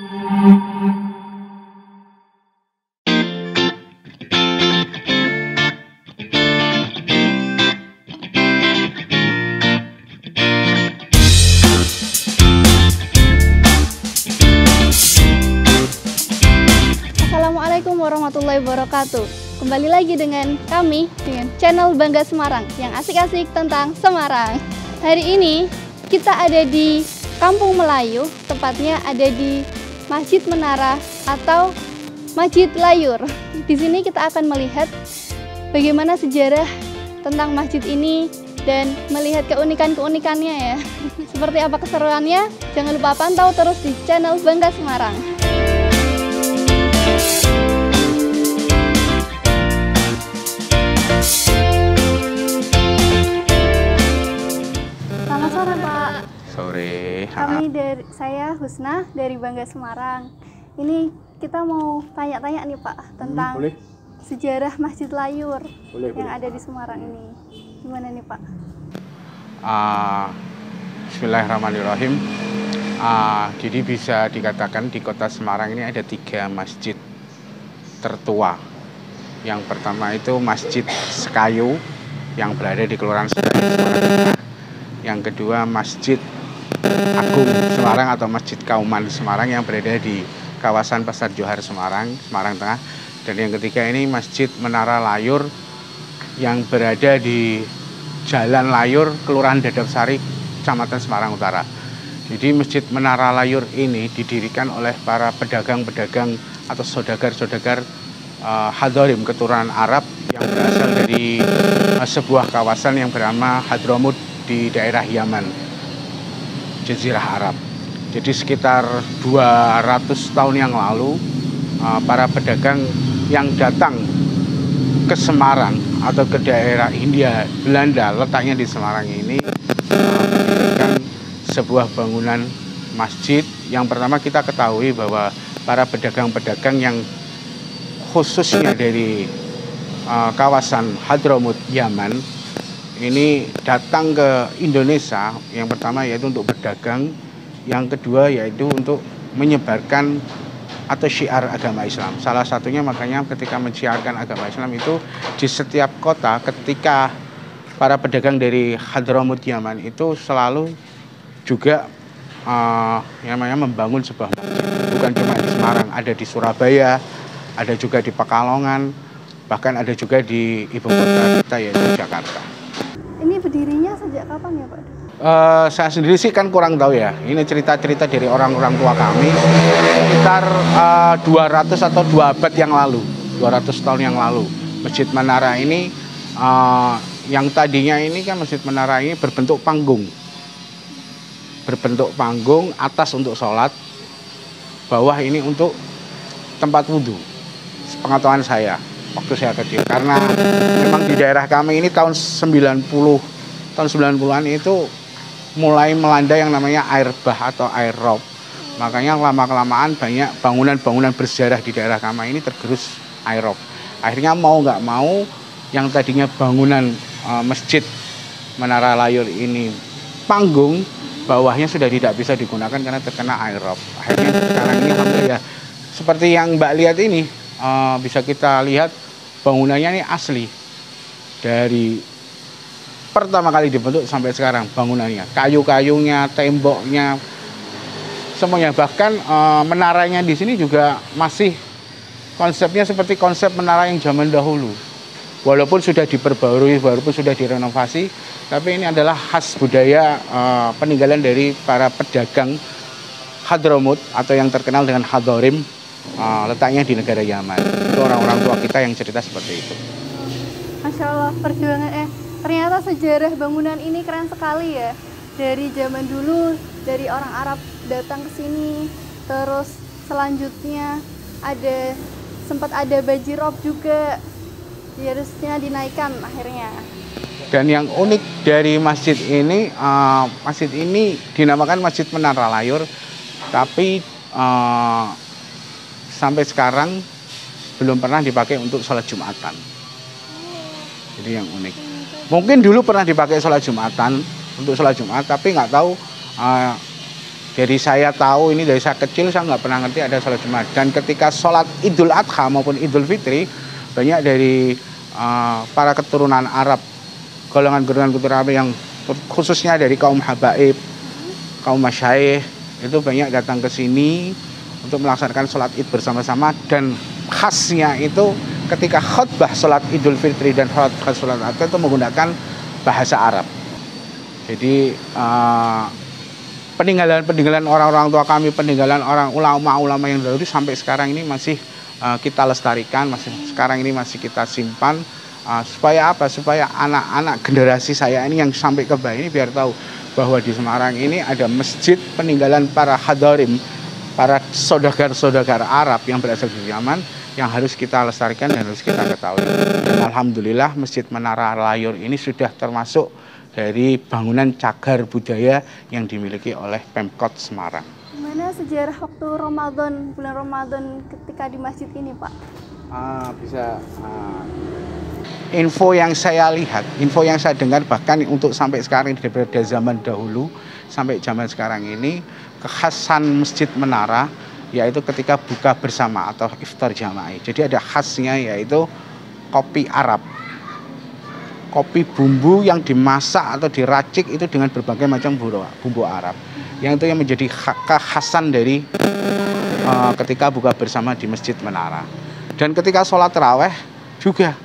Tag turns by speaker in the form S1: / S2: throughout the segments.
S1: Assalamualaikum warahmatullahi wabarakatuh. Kembali lagi dengan kami, dengan channel Bangga Semarang yang asik-asik tentang Semarang. Hari ini kita ada di Kampung Melayu, tepatnya ada di Masjid Menara atau Masjid Layur. Di sini kita akan melihat bagaimana sejarah tentang masjid ini dan melihat keunikan-keunikannya ya. Seperti apa keseruannya? Jangan lupa pantau terus di channel Bangga Semarang. Selamat sore Pak.
S2: Sore.
S1: Saya Husna dari Bangga Semarang. Ini kita mau tanya-tanya nih Pak tentang sejarah Masjid Layur yang ada di Semarang ini. Gimana nih Pak?
S2: Bismillahirrahmanirrahim. Jadi bisa dikatakan di kota Semarang ini ada 3 masjid tertua. Yang pertama itu Masjid Sekayu yang berada di Kelurahan Sekayu, Semarang. Yang kedua Masjid Agung Semarang atau Masjid Kauman Semarang yang berada di kawasan Pasar Johar Semarang, Semarang Tengah. Dan yang ketiga ini Masjid Menara Layur yang berada di Jalan Layur, Kelurahan Dadap Sari, Kecamatan Semarang Utara. Jadi Masjid Menara Layur ini didirikan oleh para pedagang-pedagang atau saudagar-saudagar Hadzarim keturunan Arab yang berasal dari sebuah kawasan yang bernama Hadramut di daerah Yaman, Jazirah Arab. Jadi sekitar 200 tahun yang lalu para pedagang yang datang ke Semarang atau ke daerah Hindia Belanda, letaknya di Semarang ini, mendirikan sebuah bangunan masjid. Yang pertama kita ketahui bahwa para pedagang-pedagang yang khususnya dari kawasan Hadramut Yaman ini datang ke Indonesia, yang pertama yaitu untuk berdagang, yang kedua yaitu untuk menyebarkan atau syiar agama Islam. Salah satunya makanya ketika menciarkan agama Islam itu di setiap kota, ketika para pedagang dari Hadramut Yaman itu selalu juga yang namanya membangun sebuah masjid. Bukan cuma di Semarang, ada di Surabaya, ada juga di Pekalongan, bahkan ada juga di ibu kota kita yaitu Jakarta.
S1: Ini berdirinya sejak kapan ya Pak?
S2: Saya sendiri sih kan kurang tahu ya. Ini cerita-cerita dari orang-orang tua kami sekitar 200 atau 2 abad yang lalu, 200 tahun yang lalu. Masjid Menara ini yang tadinya ini kan Masjid Menara ini berbentuk panggung. Berbentuk panggung, atas untuk sholat, bawah ini untuk tempat wudhu. Sepengetahuan saya waktu saya kecil, karena memang di daerah kami ini tahun 90-an itu mulai melanda yang namanya air bah atau air rob. Makanya lama-kelamaan banyak bangunan-bangunan bersejarah di daerah kami ini tergerus air rob. Akhirnya mau nggak mau yang tadinya bangunan Masjid Menara Layur ini panggung, bawahnya sudah tidak bisa digunakan karena terkena air rob. Akhirnya sekarang ini alhamdulillah seperti yang Mbak lihat ini, bisa kita lihat bangunannya ini asli dari pertama kali dibentuk sampai sekarang. Bangunannya, kayu-kayunya, temboknya, semuanya. Bahkan menaranya di sini juga masih konsepnya seperti konsep menara yang zaman dahulu. Walaupun sudah diperbarui, walaupun sudah direnovasi, tapi ini adalah khas budaya peninggalan dari para pedagang Hadramut atau yang terkenal dengan Hadzarim, letaknya di negara Yaman. Itu orang-orang tua kita yang cerita seperti itu.
S1: Masya Allah, perjuangan ternyata sejarah bangunan ini keren sekali ya. Dari zaman dulu, dari orang Arab datang ke sini, terus selanjutnya sempat ada banjirop juga, harusnya dinaikkan akhirnya.
S2: Dan yang unik dari masjid ini dinamakan Masjid Menara Layur, tapi sampai sekarang belum pernah dipakai untuk sholat Jumatan. Jadi yang unik. Mungkin dulu pernah dipakai sholat Jumatan, untuk sholat Jumat, tapi nggak tahu Dari saya tahu ini dari saya kecil saya nggak pernah ngerti ada sholat Jumat. Dan ketika sholat Idul Adha maupun Idul Fitri, banyak dari para keturunan Arab, golongan-golongan keturunan Arab yang khususnya dari kaum habaib, kaum masyayikh, itu banyak datang ke sini untuk melaksanakan sholat Id bersama-sama. Dan khasnya itu ketika khutbah sholat Idul Fitri dan sholat Adha itu menggunakan bahasa Arab. Jadi peninggalan orang-orang tua kami, peninggalan orang ulama-ulama yang dahulu sampai sekarang ini masih kita lestarikan, sekarang ini masih kita simpan, supaya apa? Supaya anak-anak generasi saya ini yang sampai ke bawah ini biar tahu bahwa di Semarang ini ada masjid peninggalan para hadarim, para saudagar-saudagar Arab yang berasal dari Yaman, yang harus kita lestarikan dan harus kita ketahui. Dan alhamdulillah Masjid Menara Layur ini sudah termasuk dari bangunan cagar budaya yang dimiliki oleh Pemkot Semarang.
S1: Gimana sejarah waktu Ramadan, bulan Ramadan ketika di masjid ini, Pak?
S2: Info yang saya lihat, info yang saya dengar, bahkan untuk sampai sekarang daripada zaman dahulu sampai zaman sekarang ini, kekhasan Masjid Menara yaitu ketika buka bersama atau iftar jamaah. Jadi ada khasnya yaitu kopi Arab. Kopi bumbu yang dimasak atau diracik itu dengan berbagai macam bumbu Arab. Yang itu yang menjadi kekhasan dari ketika buka bersama di Masjid Menara. Dan ketika sholat taraweh juga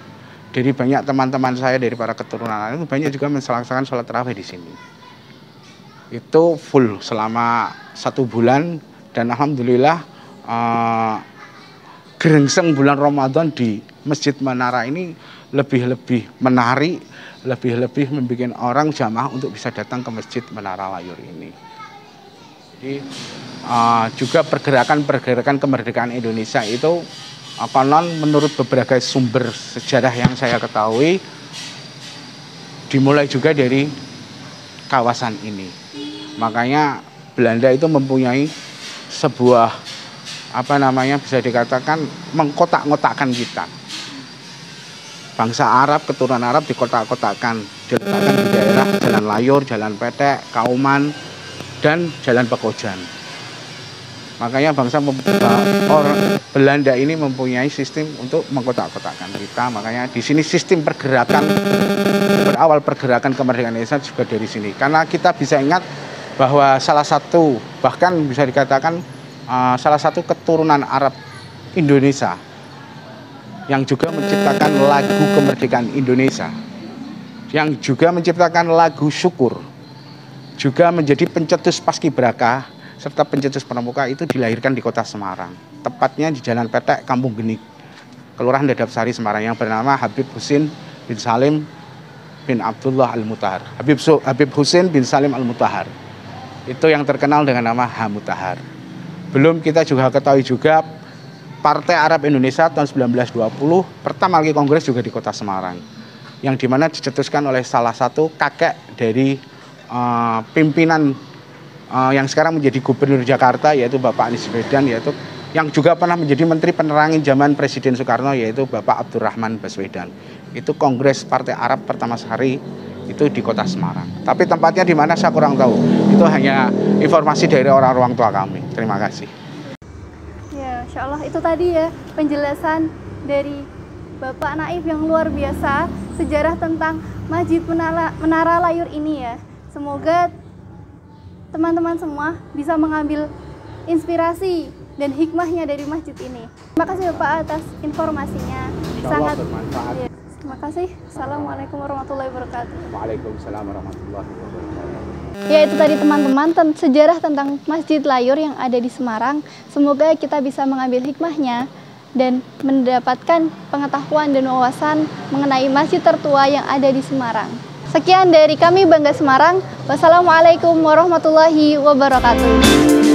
S2: dari banyak teman-teman saya dari para keturunan itu banyak juga melaksanakan sholat taraweh di sini. Itu full selama 1 bulan dan alhamdulillah gerengseng bulan Ramadan di Masjid Menara ini lebih menarik, lebih membuat orang jamaah untuk bisa datang ke Masjid Menara Layur ini. Jadi juga pergerakan kemerdekaan Indonesia itu konon menurut beberapa sumber sejarah yang saya ketahui dimulai juga dari kawasan ini. Makanya Belanda itu mempunyai sebuah bisa dikatakan mengkotak-ngotakkan kita. Bangsa Arab, keturunan Arab dikotak-kotakkan, diletakkan di daerah Jalan Layur, Jalan Petek, Kauman, dan Jalan Pekojan. Makanya Belanda ini mempunyai sistem untuk mengkotak-kotakkan kita. Makanya di sini sistem berawal pergerakan kemerdekaan Indonesia juga dari sini. Karena kita bisa ingat bahwa salah satu keturunan Arab Indonesia yang juga menciptakan lagu kemerdekaan Indonesia, yang juga menciptakan lagu syukur, juga menjadi pencetus paskibraka serta pencetus pramuka itu dilahirkan di kota Semarang, tepatnya di Jalan Petek, Kampung Genik, Kelurahan Dadap Sari, Semarang, yang bernama Habib Husin bin Salim bin Abdullah Al-Mutahar. Habib Husin bin Salim Al-Mutahar. Itu yang terkenal dengan nama Hamutahar. Belum kita juga ketahui juga Partai Arab Indonesia tahun 1920 pertama kali kongres juga di kota Semarang, yang dimana dicetuskan oleh salah satu kakek dari pimpinan yang sekarang menjadi Gubernur Jakarta, yaitu Bapak Anies Baswedan, yaitu yang juga pernah menjadi Menteri Penerangan zaman Presiden Soekarno, yaitu Bapak Abdurrahman Baswedan. Itu kongres Partai Arab pertama sekali itu di kota Semarang. Tapi tempatnya di mana saya kurang tahu. Itu hanya informasi dari orang-orang tua kami. Terima kasih.
S1: Insya Allah itu tadi ya penjelasan dari Bapak Naif yang luar biasa sejarah tentang Masjid Menara Layur ini ya. Semoga teman-teman semua bisa mengambil inspirasi dan hikmahnya dari masjid ini. Terima kasih Bapak atas informasinya. Sangat bermanfaat. Ya, terima kasih. Assalamualaikum warahmatullahi wabarakatuh.
S2: Waalaikumsalam warahmatullahi wabarakatuh.
S1: Ya itu tadi teman-teman sejarah tentang Masjid Layur yang ada di Semarang. Semoga kita bisa mengambil hikmahnya dan mendapatkan pengetahuan dan wawasan mengenai masjid tertua yang ada di Semarang. Sekian dari kami Bangga Semarang. Wassalamualaikum warahmatullahi wabarakatuh.